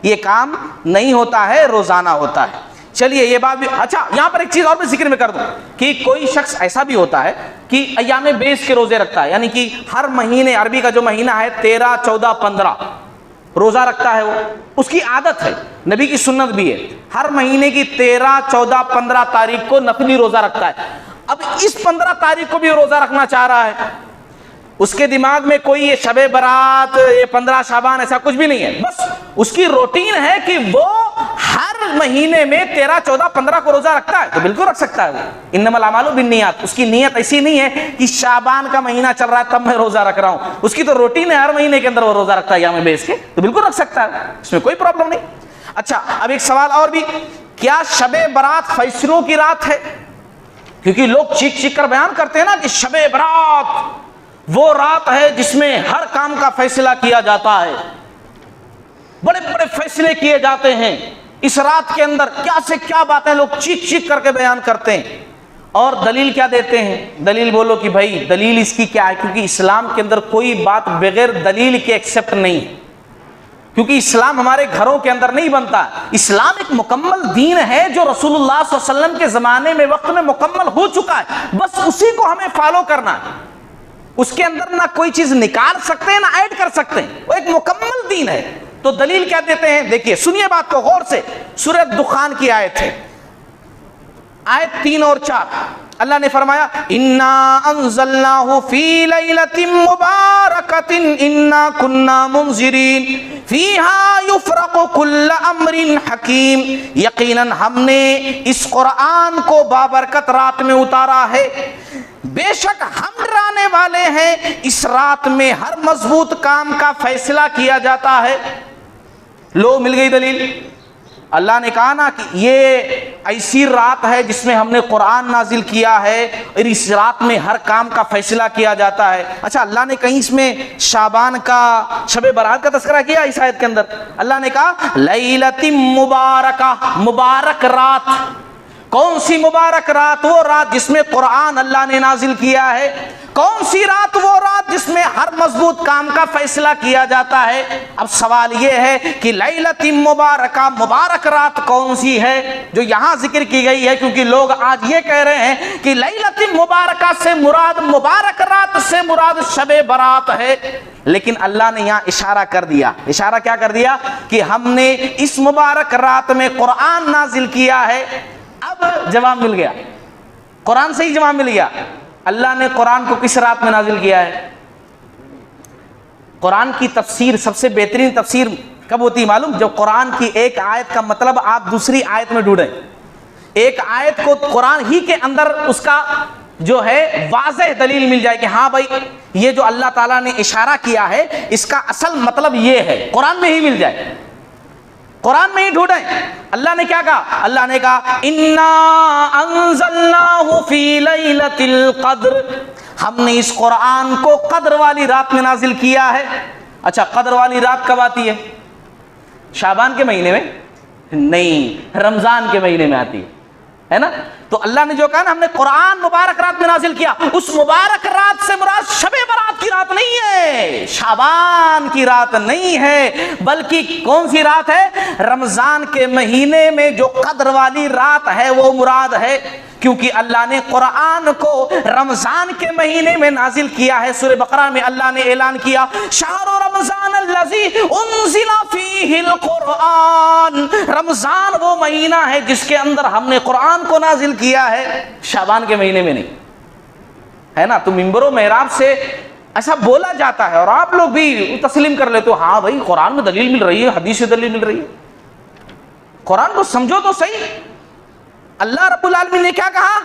یہ کام نہیں ہوتا ہے، روزانہ ہوتا ہے۔ چلیے یہ بات بھی اچھا، یہاں پر ایک چیز اور بھی ذکر میں کر دوں کہ کوئی شخص ایسا بھی ہوتا ہے کہ ایام بیس کے روزے رکھتا ہے، یعنی کہ ہر مہینے، عربی کا جو مہینہ ہے 13، 14، 15 روزہ رکھتا ہے، وہ اس کی عادت ہے، نبی کی سنت بھی ہے، ہر مہینے کی 13، 14، 15 تاریخ کو نفلی روزہ رکھتا ہے۔ اب اس 15 تاریخ کو بھی روزہ رکھنا چاہ رہا ہے، اس کے دماغ میں کوئی یہ شب برات، یہ 15 شعبان ایسا کچھ بھی نہیں ہے، بس اس کی روٹین ہے کہ وہ ہر مہینے میں 13، 14، 15 کو روزہ رکھتا ہے، تو بالکل رکھ سکتا ہے وہ۔ انما الاعمال بالنیات، اس کی نیت ایسی نہیں ہے کہ شعبان کا مہینہ چل رہا ہے تب میں روزہ رکھ رہا ہوں، اس کی تو روٹین ہے ہر مہینے کے اندر وہ روزہ رکھتا ہے یوم بیس کے، تو بالکل رکھ سکتا ہے، اس میں کوئی پرابلم نہیں۔ اچھا اب ایک سوال اور بھی، کیا شب برات فیصلوں کی رات ہے؟ کیونکہ لوگ چیخ چیخ کر بیان کرتے ہیں نا کہ شب برات وہ رات ہے جس میں ہر کام کا فیصلہ کیا جاتا ہے، بڑے بڑے فیصلے کیے جاتے ہیں اس رات کے اندر، کیا سے کیا باتیں لوگ چیخ چیخ کر کے بیان کرتے ہیں، اور دلیل کیا دیتے ہیں؟ دلیل بولو کہ بھائی دلیل اس کی کیا ہے، کیونکہ اسلام کے اندر کوئی بات بغیر دلیل کے ایکسپٹ نہیں ہے، کیونکہ اسلام ہمارے گھروں کے اندر نہیں بنتا، اسلام ایک مکمل دین ہے جو رسول اللہ صلی اللہ علیہ وسلم کے زمانے میں وقت میں مکمل ہو چکا ہے، بس اسی کو ہمیں فالو کرنا ہے، اس کے اندر نہ کوئی چیز نکال سکتے ہیں نہ ایڈ کر سکتے ہیں، وہ ایک مکمل دین ہے۔ تو دلیل کیا دیتے ہیں؟ دیکھیے سنیے بات کو غور سے، سورہ دخان کی آیت ہے، آیت 3 اور 4، اللہ نے فرمایا انا انزلناہ فی لیلۃ مبارکۃ انا کنا منذرین فیہا یفرق کل امر حکیم، یقیناً ہم نے اس قرآن کو بابرکت رات میں اتارا ہے، بے شک ہم ڈرانے والے ہیں، اس رات میں ہر مضبوط کام کا فیصلہ کیا جاتا ہے۔ لو مل گئی دلیل، اللہ نے کہا نا کہ یہ ایسی رات ہے جس میں ہم نے قرآن نازل کیا ہے اور اس رات میں ہر کام کا فیصلہ کیا جاتا ہے۔ اچھا اللہ نے کہیں اس میں شعبان کا، شب برات کا تذکرہ کیا اس آیت کے اندر؟ اللہ نے کہا لیلۃ مبارکہ، مبارک رات۔ کون سی مبارک رات؟ وہ رات جس میں قرآن اللہ نے نازل کیا ہے۔ کون سی رات؟ وہ رات جس میں ہر مضبوط کام کا فیصلہ کیا جاتا ہے۔ اب سوال یہ ہے کہ لیلۃ مبارکہ، مبارک رات کون سی ہے جو یہاں ذکر کی گئی ہے؟ کیونکہ لوگ آج یہ کہہ رہے ہیں کہ لیلۃ مبارکہ سے مراد، مبارک رات سے مراد شب برات ہے، لیکن اللہ نے یہاں اشارہ کر دیا۔ اشارہ کیا کر دیا؟ کہ ہم نے اس مبارک رات میں قرآن نازل کیا ہے۔ اب جواب مل گیا، قرآن سے ہی جواب مل گیا۔ اللہ نے قرآن کو کس رات میں نازل کیا ہے؟ قرآن کی تفسیر سب سے بہترین تفسیر کب ہوتی ہے معلوم؟ جب قرآن کی ایک آیت کا مطلب آپ دوسری آیت میں ڈھونڈیں، ایک آیت کو قرآن ہی کے اندر اس کا جو ہے واضح دلیل مل جائے کہ ہاں بھائی یہ جو اللہ تعالیٰ نے اشارہ کیا ہے اس کا اصل مطلب یہ ہے، قرآن میں ہی مل جائے، قرآن میں ہی ڈھونڈیں۔ اللہ نے کیا کہا؟ اللہ نے کہا انا انزلناہ فی لیلۃ القدر، ہم نے اس قرآن کو قدر والی رات میں نازل کیا ہے۔ اچھا، قدر والی رات کب آتی ہے؟ شعبان کے مہینے میں نہیں، رمضان کے مہینے میں آتی ہے نا؟ تو اللہ نے جو کہا نا ہم نے قرآن مبارک رات میں نازل کیا، اس مبارک رات سے مراد شب برات کی رات نہیں ہے، شعبان کی رات نہیں ہے، بلکہ کون سی رات ہے؟ رمضان کے مہینے میں جو قدر والی رات ہے وہ مراد ہے، کیونکہ اللہ نے قرآن کو رمضان کے مہینے میں نازل کیا ہے۔ سورہ بقرہ میں اللہ نے اعلان کیا شہر رمضان الذی انزل فیہ القرآن، رمضان وہ مہینہ ہے جس کے اندر ہم نے قرآن کو نازل کیا ہے، شعبان کے مہینے میں نہیں، ہے نا؟ تو منبر و محراب سے ایسا بولا جاتا ہے اور آپ لوگ بھی تسلیم کر لیتے ہو، ہاں بھائی قرآن میں دلیل مل رہی ہے، حدیث سے دلیل مل رہی ہے، قرآن کو سمجھو تو صحیح۔ اللہ رب العالمین نے کیا کہا؟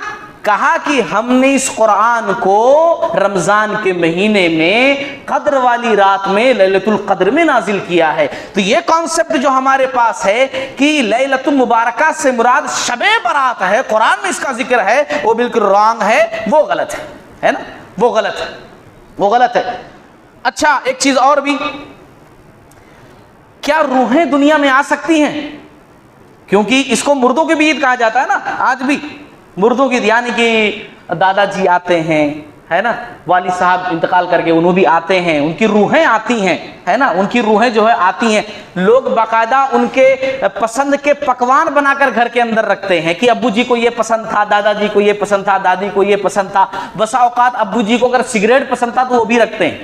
کہا کہ ہم نے اس قرآن کو رمضان کے مہینے میں قدر والی رات میں لیلۃ القدر میں نازل کیا ہے۔ تو یہ کانسیپٹ جو ہمارے پاس ہے کہ لیلۃ المبارکہ سے مراد شب برات ہے، قرآن میں اس کا ذکر ہے، وہ بالکل رانگ ہے، وہ غلط ہے نا؟ وہ غلط ہے، وہ غلط ہے۔ اچھا، ایک چیز اور بھی، کیا روحیں دنیا میں آ سکتی ہیں؟ کیونکہ اس کو مردوں کی بھی عید کہا جاتا ہے نا، آج بھی مردوں کی، یعنی کہ دادا جی آتے ہیں، ہے نا، والد صاحب انتقال کر کے انہوں بھی آتے ہیں، ان کی روحیں آتی ہیں، ہے نا، ان کی روحیں جو ہے آتی ہیں، لوگ باقاعدہ ان کے پسند کے پکوان بنا کر گھر کے اندر رکھتے ہیں کہ ابو جی کو یہ پسند تھا، دادا جی کو یہ پسند تھا، دادی کو یہ پسند تھا، بسا اوقات ابو جی کو اگر سگریٹ پسند تھا تو وہ بھی رکھتے ہیں،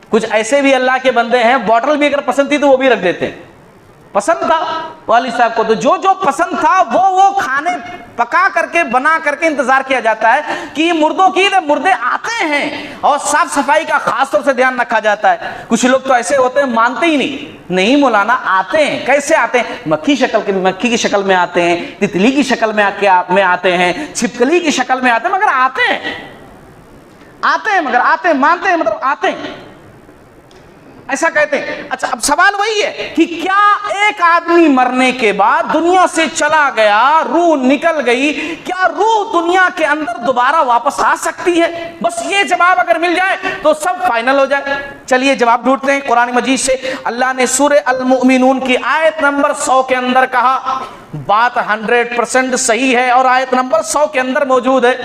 کچھ ایسے بھی اللہ کے بندے ہیں بوٹل بھی اگر پسند تھی تو وہ بھی رکھ دیتے ہیں، پسند تھا والد صاحب کو تو جو جو پسند تھا وہ کھانے پکا کر کے بنا کر کے انتظار کیا جاتا ہے کہ یہ مردوں کی مردے آتے ہیں، اور صاف صفائی کا خاص طور سے دھیان رکھا جاتا ہے۔ کچھ لوگ تو ایسے ہوتے ہیں مانتے ہی نہیں مولانا آتے ہیں، کیسے آتے ہیں؟ مکھی کی شکل میں آتے ہیں، تتلی کی شکل میں آتے ہیں، چھپکلی کی شکل میں آتے ہیں، مگر آتے ہیں مانتے ہیں، مطلب آتے ہیں، ایسا کہتے ہیں۔ اچھا، اب سوال وہی ہے کہ کیا ایک آدمی مرنے کے بعد دنیا سے چلا گیا، روح نکل گئی، کیا روح دنیا کے اندر دوبارہ واپس آ سکتی ہے؟ بس یہ جواب اگر مل جائے تو سب فائنل ہو جائے۔ چلیے جواب ڈھونڈتے ہیں قرآن مجید سے۔ اللہ نے سورہ المؤمنون کی آیت نمبر 100 کے اندر کہا، بات 100% صحیح ہے اور آیت نمبر 100 کے اندر موجود ہے۔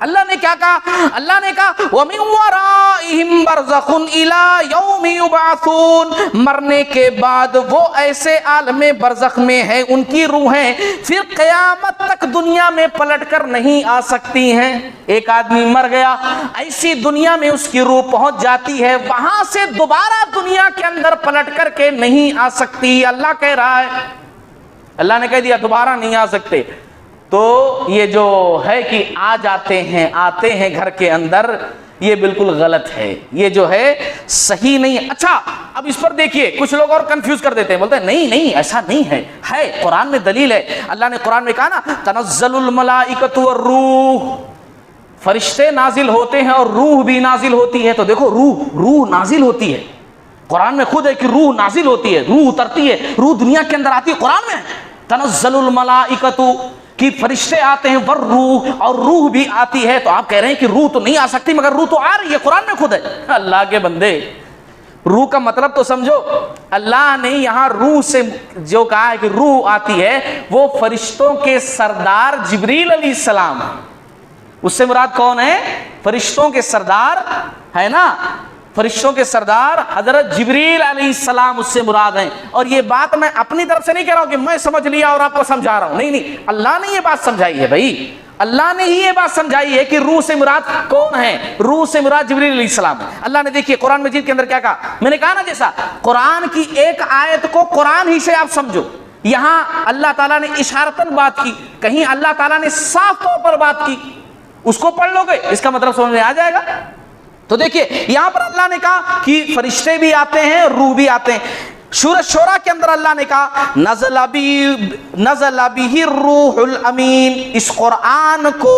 اللہ نے کیا کہا؟ اللہ نے کہا وَمِن وَرَائِهِمْ بَرْزَخٌ إِلَى يَوْمِ يُبْعَثُونَ، مرنے کے بعد وہ ایسے عالم برزخ میں ہیں، ان کی روحیں پھر قیامت تک دنیا میں پلٹ کر نہیں آ سکتی ہیں۔ ایک آدمی مر گیا، ایسی دنیا میں اس کی روح پہنچ جاتی ہے، وہاں سے دوبارہ دنیا کے اندر پلٹ کر کے نہیں آ سکتی۔ اللہ کہہ رہا ہے، اللہ نے کہہ دیا دوبارہ نہیں آ سکتے، تو یہ جو ہے کہ آتے ہیں گھر کے اندر، یہ بالکل غلط ہے، یہ جو ہے صحیح نہیں ہے۔ اچھا، اب اس پر دیکھیے کچھ لوگ اور کنفیوز کر دیتے ہیں، بولتے ہیں نہیں ایسا نہیں ہے قرآن میں دلیل ہے۔ اللہ نے قرآن میں کہا نا تنزل الملائکۃ والروح، فرشتے نازل ہوتے ہیں اور روح بھی نازل ہوتی ہے۔ تو دیکھو روح نازل ہوتی ہے، قرآن میں خود ہے کہ روح نازل ہوتی ہے، روح اترتی ہے، روح دنیا کے اندر آتی ہے، قرآن میں تنزل الملائکۃ کہ فرشتے آتے ہیں، والروح، اور روح بھی آتی ہے۔ تو آپ کہہ رہے ہیں کہ روح تو نہیں آ سکتی، مگر روح تو آ رہی ہے، قرآن میں خود ہے۔ اللہ کے بندے، روح کا مطلب تو سمجھو۔ اللہ نے یہاں روح سے جو کہا ہے کہ روح آتی ہے، وہ فرشتوں کے سردار جبریل علیہ السلام، اس سے مراد کون ہے؟ فرشتوں کے سردار ہے نا، فرشتوں کے سردار حضرت جبریل علیہ السلام اس سے مراد ہیں. اور یہ بات میں اپنی طرف سے نہیں کہہ رہا ہوں کہ میں سمجھ لیا اور آپ کو سمجھا رہا ہوں, نہیں, اللہ نے یہ بات سمجھائی ہے بھائی, اللہ نے ہی یہ بات سمجھائی ہے کہ روح سے مراد کون ہے, روح سے مراد جبریل علیہ السلام ہے. اللہ نے دیکھیے قرآن مجید کے اندر کیا کہا, میں نے کہا نا جیسا قرآن کی ایک آیت کو قرآن ہی سے آپ سمجھو, یہاں اللہ تعالیٰ نے اشارتاً بات کی, کہیں اللہ تعالیٰ نے صاف طور پر بات کی, اس کو پڑھ لو گے اس کا مطلب سمجھ میں آ جائے گا. تو دیکھیے یہاں پر اللہ نے کہا کہ فرشتے بھی آتے ہیں, روح بھی آتے ہیں. سورۃ شورى کے اندر اللہ نے کہا نزل بہ الروح الامین, اس قرآن کو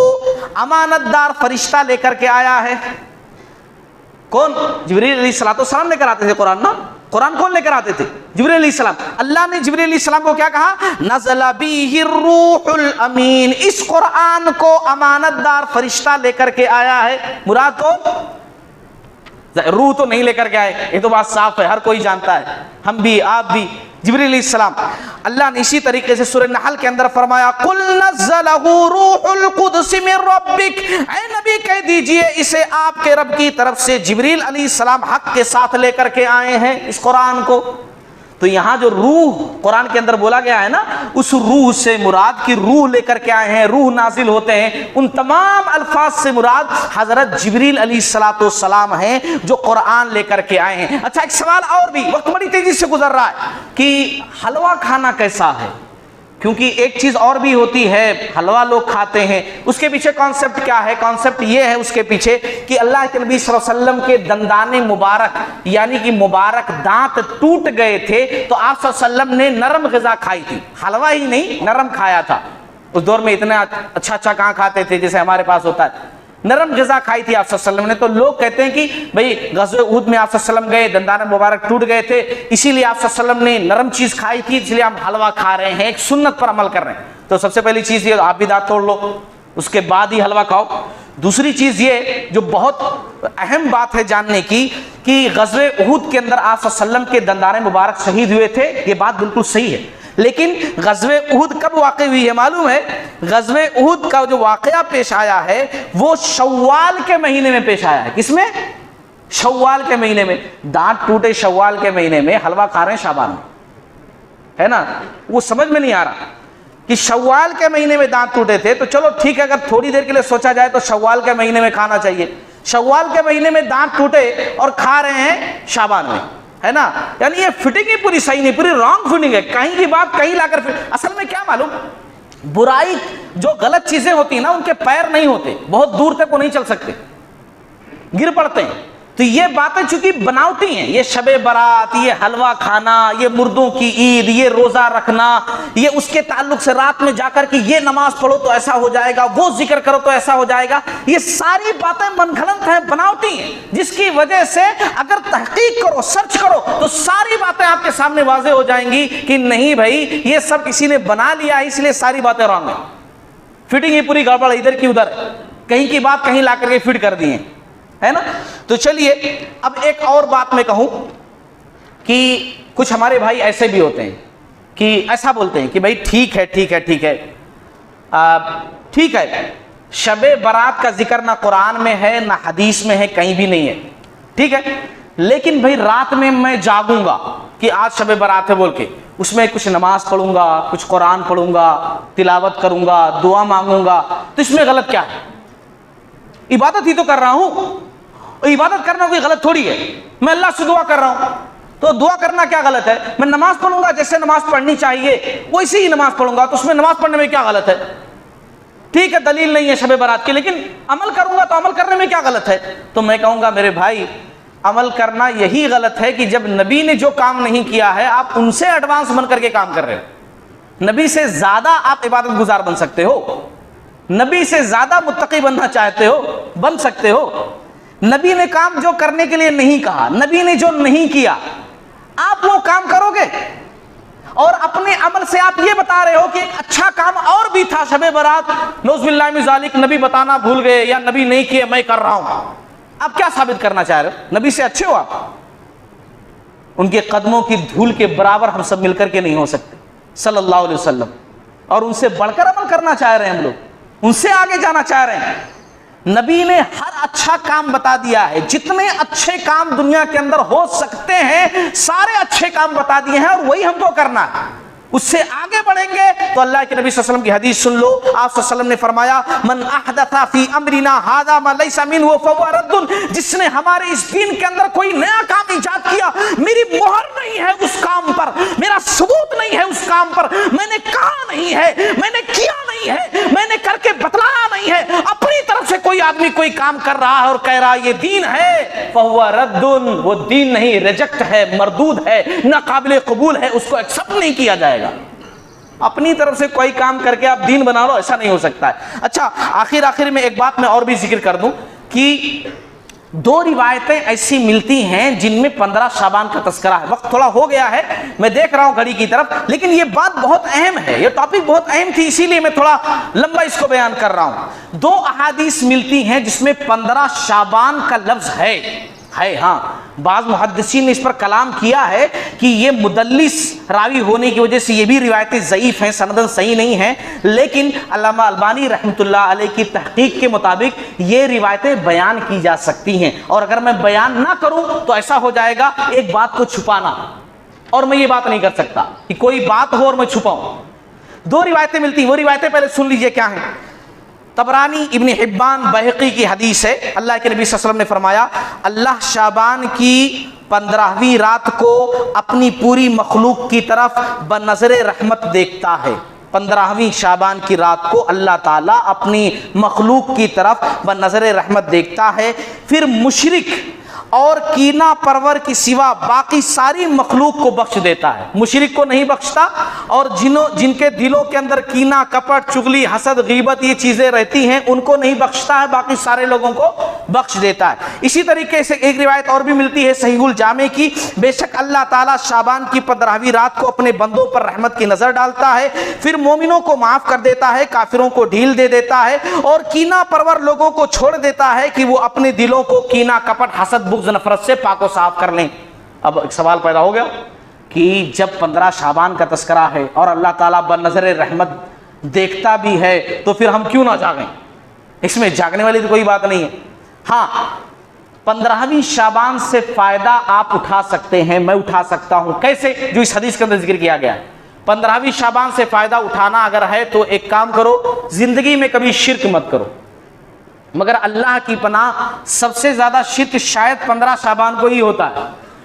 امانت دار فرشتہ لے کر کے آیا ہے. کون؟ جبریل علیہ السلام لے کر آتے تھے قرآن نا, قرآن کون لے کر آتے تھے؟ جبریل علیہ السلام. اللہ نے جبریل علیہ السلام کو کیا کہا, نزل بہ الروح الامین, اس قرآن کو امانت دار فرشتہ لے کر کے آیا ہے. مراد کون؟ روح تو نہیں لے کر کے آئے, یہ تو بات صاف ہے, ہر کوئی جانتا ہے, ہم بھی آپ بھی. جبریل علیہ السلام, اللہ نے اسی طریقے سے سورہ نحل کے اندر فرمایا قل نزلہ روح القدس من ربک, اے نبی کہہ دیجئے اسے آپ کے رب کی طرف سے جبریل علیہ السلام حق کے ساتھ لے کر کے آئے ہیں اس قرآن کو. تو یہاں جو روح قرآن کے اندر بولا گیا ہے نا, اس روح سے مراد کی روح لے کر کے آئے ہیں, روح نازل ہوتے ہیں, ان تمام الفاظ سے مراد حضرت جبریل علیہ السلام ہیں جو قرآن لے کر کے آئے ہیں. اچھا ایک سوال اور بھی, وقت بڑی تیزی سے گزر رہا ہے, کہ حلوہ کھانا کیسا ہے, کیونکہ ایک چیز اور بھی ہوتی ہے, حلوہ لوگ کھاتے ہیں, اس کے پیچھے کانسیپٹ کیا ہے؟ کانسیپٹ یہ ہے اس کے پیچھے کہ اللہ کے نبی صلی اللہ علیہ وسلم کے دندان مبارک یعنی کہ مبارک دانت ٹوٹ گئے تھے, تو آپ صلی اللہ علیہ وسلم نے نرم غذا کھائی تھی, حلوہ ہی نہیں نرم کھایا تھا. اس دور میں اتنا اچھا کہاں کھاتے تھے جیسے ہمارے پاس ہوتا ہے, نرم غذا کھائی تھی آپ صلی اللہ علیہ وسلم نے. تو لوگ کہتے ہیں کہ بھئی غزوہ احد میں آپ صلی اللہ علیہ وسلم گئے, دندان مبارک ٹوٹ گئے تھے, اسی لیے آپ صلی اللہ علیہ وسلم نے نرم چیز کھائی تھی, اس لیے ہم حلوہ کھا رہے ہیں, ایک سنت پر عمل کر رہے ہیں. تو سب سے پہلی چیز یہ آپ بھی دانت توڑ لو, اس کے بعد ہی حلوہ کھاؤ. دوسری چیز یہ جو بہت اہم بات ہے جاننے کی, کہ غزوہ احد کے اندر آپ صلی اللہ علیہ وسلم کے دندان مبارک شہید ہوئے تھے, یہ بات بالکل صحیح ہے, لیکن غزوہ احد کب واقع ہوئی ہے معلوم ہے؟ غزوہ احد کا جو واقعہ پیش آیا ہے وہ شوال کے مہینے میں پیش آیا ہے. کس میں؟ شوال کے مہینے میں. دانت ٹوٹے شوال کے مہینے میں, حلوہ کھا رہے ہیں شعبان میں, ہے نا, وہ سمجھ میں نہیں آ رہا کہ شوال کے مہینے میں دانت ٹوٹے تھے. تو چلو ٹھیک ہے, اگر تھوڑی دیر کے لیے سوچا جائے تو شوال کے مہینے میں کھانا چاہیے. شوال کے مہینے میں دانت ٹوٹے اور کھا رہے ہیں شعبان میں, ہے نا, یعنی یہ فٹنگ ہی پوری صحیح نہیں, پوری رانگ فٹنگ ہے, کہیں کی بات کہیں لا کر. اصل میں کیا معلوم, برائی جو غلط چیزیں ہوتی ہیں نا ان کے پیر نہیں ہوتے, بہت دور تک وہ نہیں چل سکتے, گر پڑتے ہیں. تو یہ باتیں چونکہ بناوٹی ہیں, یہ شب برات, یہ حلوہ کھانا, یہ مردوں کی عید, یہ روزہ رکھنا, یہ اس کے تعلق سے رات میں جا کر کے یہ نماز پڑھو تو ایسا ہو جائے گا, وہ ذکر کرو تو ایسا ہو جائے گا, یہ ساری باتیں من گھڑنت ہیں, بناوٹی ہیں, جس کی وجہ سے اگر تحقیق کرو, سرچ کرو تو ساری باتیں آپ کے سامنے واضح ہو جائیں گی کہ نہیں بھائی یہ سب کسی نے بنا لیا ہے, اس لیے ساری باتیں رانگ ہیں, فٹنگ ہی پوری گڑبڑ, ادھر کی ادھر, کہیں کی بات کہیں لا کر کے فٹ کر دی ہیں, ہے نا. تو چلیے اب ایک اور بات میں کہوں کہ کچھ ہمارے بھائی ایسے بھی ہوتے ہیں کہ ایسا بولتے ہیں کہ بھائی ٹھیک ہے, شب برات کا ذکر نہ قرآن میں ہے نہ حدیث میں ہے, کہیں بھی نہیں ہے, ٹھیک ہے, لیکن بھائی رات میں میں جاگوں گا کہ آج شب برات ہے بول کے, اس میں کچھ نماز پڑھوں گا, کچھ قرآن پڑھوں گا, تلاوت کروں گا, دعا مانگوں گا, تو اس میں غلط کیا ہے؟ عبادت ہی تو کر رہا ہوں, عبادت کرنا کوئی غلط تھوڑی ہے, میں اللہ سے دعا کر رہا ہوں, تو دعا کرنا کیا غلط ہے؟ میں نماز پڑھوں گا جیسے نماز پڑھنی چاہیے ویسے ہی نماز پڑھوں گا, تو اس میں نماز پڑھنے میں کیا غلط ہے؟ ٹھیک ہے دلیل نہیں ہے شب برات کی, لیکن عمل کروں گا تو عمل کرنے میں کیا غلط ہے؟ تو میں کہوں گا میرے بھائی عمل کرنا یہی غلط ہے کہ جب نبی نے جو کام نہیں کیا ہے آپ ان سے ایڈوانس بن کر کے کام کر رہے ہو. نبی سے زیادہ آپ عبادت گزار بن سکتے ہو, نبی سے زیادہ متقی بننا چاہتے ہو بن سکتے ہو. نبی نے کام جو کرنے کے لیے نہیں کہا, نبی نے جو نہیں کیا, آپ وہ کام کرو گے, اور اپنے عمل سے آپ یہ بتا رہے ہو کہ ایک اچھا کام اور بھی تھا شب برات, نعوذ باللہ من ذالک, نبی بتانا بھول گئے یا نبی نہیں کیا میں کر رہا ہوں. آپ کیا ثابت کرنا چاہ رہے ہو؟ نبی سے اچھے ہو آپ, ان کے قدموں کی دھول کے برابر ہم سب مل کر کے نہیں ہو سکتے صلی اللہ علیہ وسلم, اور ان سے بڑھ کر عمل کرنا چاہ رہے ہیں ہم لوگ, ان سے آگے جانا چاہ رہے ہیں. نبی نے ہر اچھا کام بتا دیا ہے، جتنے اچھے کام دنیا کے اندر ہو سکتے ہیں سارے اچھے کام بتا دیے ہیں، اور وہی ہم کو کرنا ہے۔ اس سے آگے بڑھیں گے تو اللہ کے نبی صلی اللہ علیہ وسلم کی حدیث سن لو، آپ صلی اللہ علیہ وسلم نے فرمایا من احدث فی امرنا ھذا ما لیس منہ فہو رد، جس نے ہمارے اس دین کے اندر کوئی نیا کام ایجاد کیا، میری مہر نہیں ہے اس کام پر، میرا ثبوت نہیں ہے اس کام پر، میں نے کہا نہیں ہے، میں نے کیا نہیں ہے، میں نے کر کے بتلایا نہیں ہے، اپنی طرف سے کوئی آدمی کوئی کام کر رہا ہے اور کہہ رہا یہ دین ہے، فہو رد، وہ دین نہیں، ریجیکٹ ہے، مردود ہے، ناقابل قبول ہے، اس کو ایکسپٹ نہیں کیا جائے گا۔ اپنی طرف سے کوئی کام کر کے آپ دین بنا لو، ایسا نہیں ہو سکتا ہے۔ اچھا، آخر میں ایک بات میں اور بھی ذکر کر دوں کہ دو روایتیں ایسی ملتی ہیں جن میں 15 شعبان کا تذکرہ ہے۔ وقت تھوڑا ہو گیا ہے، میں دیکھ رہا ہوں گھڑی کی طرف، لیکن یہ بات بہت اہم ہے، یہ ٹاپک بہت اہم تھی، اسی لیے میں تھوڑا لمبا اس کو بیان کر رہا ہوں۔ دو احادیث ملتی ہیں جس میں 15 شعبان کا لفظ ہے۔ ہاں، بعض محدثین نے اس پر کلام کیا ہے کہ یہ مدلس راوی ہونے کی وجہ سے یہ بھی روایتیں ضعیف ہیں، سندن صحیح نہیں ہیں، لیکن علامہ البانی رحمۃ اللہ علیہ کی تحقیق کے مطابق یہ روایتیں بیان کی جا سکتی ہیں، اور اگر میں بیان نہ کروں تو ایسا ہو جائے گا ایک بات کو چھپانا، اور میں یہ بات نہیں کر سکتا کہ کوئی بات ہو اور میں چھپاؤں۔ دو روایتیں ملتی ہیں، وہ روایتیں پہلے سن لیجئے کیا ہیں۔ طبرانی، ابن حبان، بہقی کی حدیث ہے، اللہ کے نبی صلی اللہ علیہ وسلم نے فرمایا اللہ شعبان کی 15ویں رات کو اپنی پوری مخلوق کی طرف بنظر رحمت دیکھتا ہے۔ 15ویں شعبان کی رات کو اللہ تعالیٰ اپنی مخلوق کی طرف بنظر رحمت دیکھتا ہے، پھر مشرک اور کینہ پرور کی سوا باقی ساری مخلوق کو بخش دیتا ہے۔ مشرک کو نہیں بخشتا، اور جن کے دلوں کے اندر کینہ، کپٹ، چغلی، حسد، غیبت یہ چیزیں رہتی ہیں ان کو نہیں بخشتا ہے، باقی سارے لوگوں کو بخش دیتا ہے۔ اسی طریقے سے ایک روایت اور بھی ملتی ہے صحیح الجامع کی، بے شک اللہ تعالیٰ شعبان کی 15ویں رات کو اپنے بندوں پر رحمت کی نظر ڈالتا ہے، پھر مومنوں کو معاف کر دیتا ہے، کافروں کو ڈھیل دے دیتا ہے، اور کینہ پرور لوگوں کو چھوڑ دیتا ہے کہ وہ اپنے دلوں کو کینہ، کپٹ، حسد، بغض، نفرت سے پاک و صاف کر لیں۔ اب ایک سوال پیدا ہو گیا کہ جب 15 شعبان کا تذکرہ ہے اور اللہ تعالیٰ بنظر رحمت دیکھتا بھی ہے تو پھر ہم کیوں نہ جاگیں؟ اس میں جاگنے والی تو کوئی بات نہیں ہے۔ ہاں، 15ویں شعبان سے فائدہ آپ اٹھا سکتے ہیں، میں اٹھا سکتا ہوں۔ کیسے؟ جو اس حدیث کے اندر ذکر کیا گیا ہے۔ 15ویں شعبان سے فائدہ اٹھانا اگر ہے تو ایک کام کرو، زندگی میں کبھی شرک مت کرو، مگر اللہ کی پناہ سب سے زیادہ شرک شاید 15 شعبان کو ہی ہوتا ہے،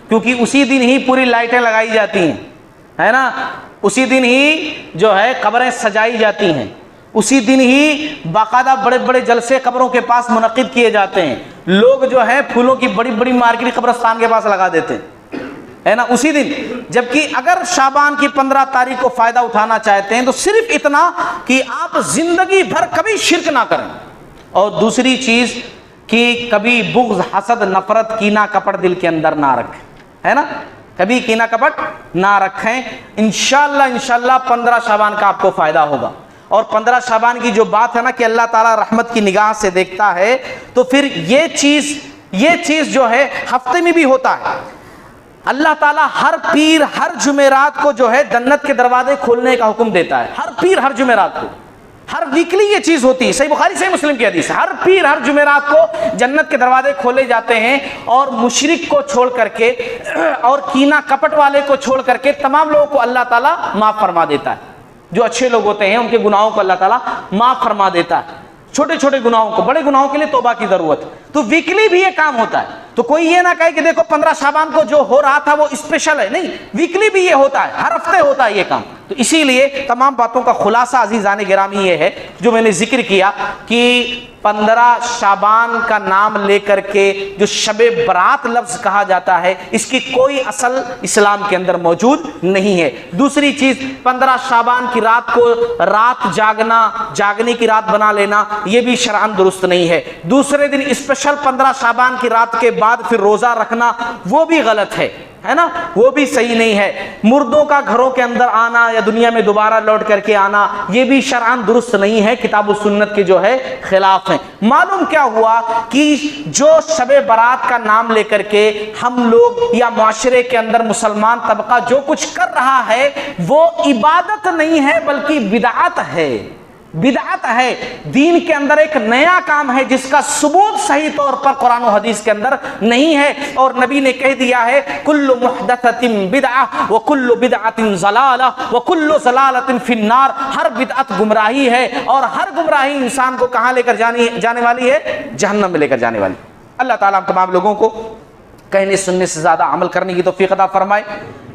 کیونکہ اسی دن ہی پوری لائٹیں لگائی جاتی ہیں، ہے نا، اسی دن ہی جو ہے قبریں سجائی جاتی ہیں، اسی دن ہی باقاعدہ بڑے بڑے جلسے قبروں کے پاس منعقد کیے جاتے ہیں، لوگ جو ہے پھولوں کی بڑی بڑی مارکیٹ قبرستان کے پاس لگا دیتے ہیں، ہے نا، اسی دن۔ جبکہ اگر شعبان کی 15 تاریخ کو فائدہ اٹھانا چاہتے ہیں تو صرف اتنا کہ آپ زندگی بھر کبھی شرک نہ کریں، اور دوسری چیز کہ کبھی بغض، حسد، نفرت، کینہ، کپٹ دل کے اندر نہ رکھیں، ہے نا، کبھی کینہ کپٹ نہ رکھیں۔ انشاءاللہ 15 شعبان کا آپ کو فائدہ ہوگا۔ اور 15 شعبان کی جو بات ہے نا کہ اللہ تعالیٰ رحمت کی نگاہ سے دیکھتا ہے، تو پھر یہ چیز جو ہے ہفتے میں بھی ہوتا ہے۔ اللہ تعالیٰ ہر پیر ہر جمعرات کو جو ہے جنت کے دروازے کھولنے کا حکم دیتا ہے، ہر پیر ہر جمعرات کو، ہر ویکلی یہ چیز ہوتی ہے۔ صحیح بخاری صحیح مسلم کی حدیث ہے، ہر پیر ہر جمعرات کو جنت کے دروازے کھولے جاتے ہیں، اور مشرک کو چھوڑ کر کے اور کینہ کپٹ والے کو چھوڑ کر کے تمام لوگوں کو اللہ تعالیٰ معاف فرما دیتا ہے۔ جو اچھے لوگ ہوتے ہیں ان کے گناہوں کو اللہ تعالیٰ معاف فرما دیتا ہے، چھوٹے چھوٹے گناہوں کو، بڑے گناہوں کے لیے توبہ کی ضرورت ہے۔ تو ویکلی بھی یہ کام ہوتا ہے، تو کوئی یہ نہ کہے کہ دیکھو 15 شعبان کو جو ہو رہا تھا وہ اسپیشل ہے، نہیں، ویکلی بھی یہ ہوتا ہے، ہر ہفتے ہوتا ہے یہ کام۔ تو اسی لیے تمام باتوں کا خلاصہ عزیزان گرامی یہ ہے جو میں نے ذکر کیا کہ 15 شعبان کا نام لے کر کے جو شب برات لفظ کہا جاتا ہے اس کی کوئی اصل اسلام کے اندر موجود نہیں ہے۔ دوسری چیز، 15 شعبان کی رات کو رات جاگنے کی رات بنا لینا یہ بھی شرعاً درست نہیں ہے۔ دوسرے دن اسپیشل 15 شعبان کی رات کے بعد پھر روزہ رکھنا وہ بھی غلط ہے نا، وہ بھی صحیح نہیں ہے۔ مردوں کا گھروں کے اندر آنا یا دنیا میں دوبارہ لوٹ کر کے آنا یہ بھی شرعاً درست نہیں ہے، کتاب و سنت کے جو ہے خلاف ہیں۔ معلوم کیا ہوا کہ جو شب برات کا نام لے کر کے ہم لوگ یا معاشرے کے اندر مسلمان طبقہ جو کچھ کر رہا ہے وہ عبادت نہیں ہے بلکہ بدعت ہے، بدعت ہے، دین کے اندر ایک نیا کام ہے جس کا ثبوت صحیح طور پر قرآن و حدیث کے اندر نہیں ہے، اور نبی نے کہہ دیا ہے کل محدثۃ بدعہ وکل بدعۃ ضلالہ وکل ضلالۃ فی النار، ہر بدعت گمراہی ہے اور ہر گمراہی انسان کو کہاں لے کر جانے والی ہے؟ جہنم میں لے کر جانے والی۔ اللہ تعالیٰ ہم تمام لوگوں کو کہنے سننے سے زیادہ عمل کرنے کی توفیق عطا فرمائے،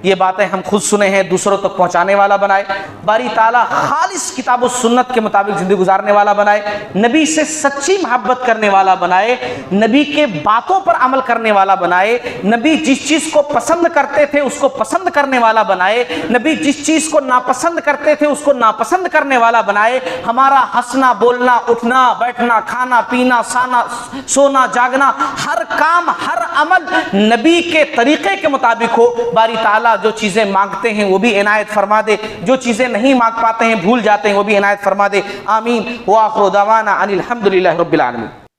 یہ باتیں ہم خود سنے ہیں دوسروں تک پہنچانے والا بنائے، باری تعالیٰ خالص کتاب و سنت کے مطابق زندگی گزارنے والا بنائے، نبی سے سچی محبت کرنے والا بنائے، نبی کے باتوں پر عمل کرنے والا بنائے، نبی جس چیز کو پسند کرتے تھے اس کو پسند کرنے والا بنائے، نبی جس چیز کو ناپسند کرتے تھے اس کو ناپسند کرنے والا بنائے۔ ہمارا ہنسنا بولنا اٹھنا بیٹھنا کھانا پینا سونا جاگنا ہر کام ہر عمل نبی کے طریقے کے مطابق ہو۔ باری تعالیٰ جو چیزیں مانگتے ہیں وہ بھی عنایت فرما دے، جو چیزیں نہیں مانگ پاتے ہیں بھول جاتے ہیں وہ بھی عنایت فرما دے، آمین۔ وآخر دعوانا ان الحمد للہ رب العالمین۔